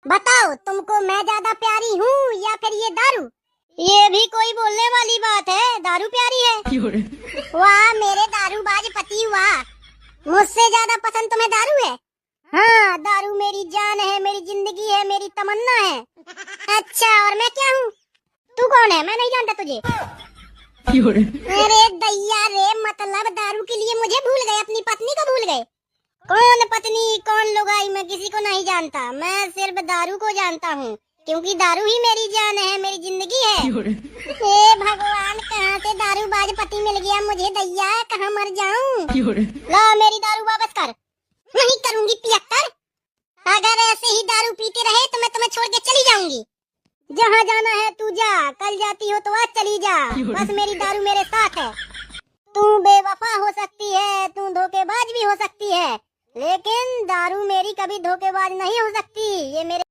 बताओ तुमको मैं ज्यादा प्यारी हूँ या फिर ये दारू? ये भी कोई बोलने वाली बात है, दारू प्यारी है? वाह मेरे दारूबाज पति, वाह। मुझसे ज्यादा पसंद तुम्हें दारू है? हाँ, दारू मेरी जान है, मेरी जिंदगी है, मेरी तमन्ना है। अच्छा, और मैं क्या हूँ? तू कौन है? मैं नहीं जानता तुझे। अरे दैया रे, मतलब दारू के लिए मुझे भूल गए, अपनी पत्नी को भूल गए। कौन पत्नी कौन लुगाई मैं किसी को नहीं जानता, मैं सिर्फ दारू को जानता हूँ, क्योंकि दारू ही मेरी जान है, मेरी जिंदगी है। हे भगवान, कहाँ से दारूबाज पति मिल गया मुझे, दैया कहाँ मर जाऊँ। ला मेरी दारू वापस कर। नहीं करूँगी पियक्कर, अगर ऐसे ही दारू पीते रहे तो मैं तुम्हें छोड़ के चली जाऊंगी। जहाँ जाना है तू जा, कल जाती हो तो आज चली जा, बस मेरी दारू मेरे साथ है। तू बेवफा हो सकती है, तू धोखेबाज भी हो सकती है, लेकिन दारू मेरी कभी धोखेबाज नहीं हो सकती। ये मेरे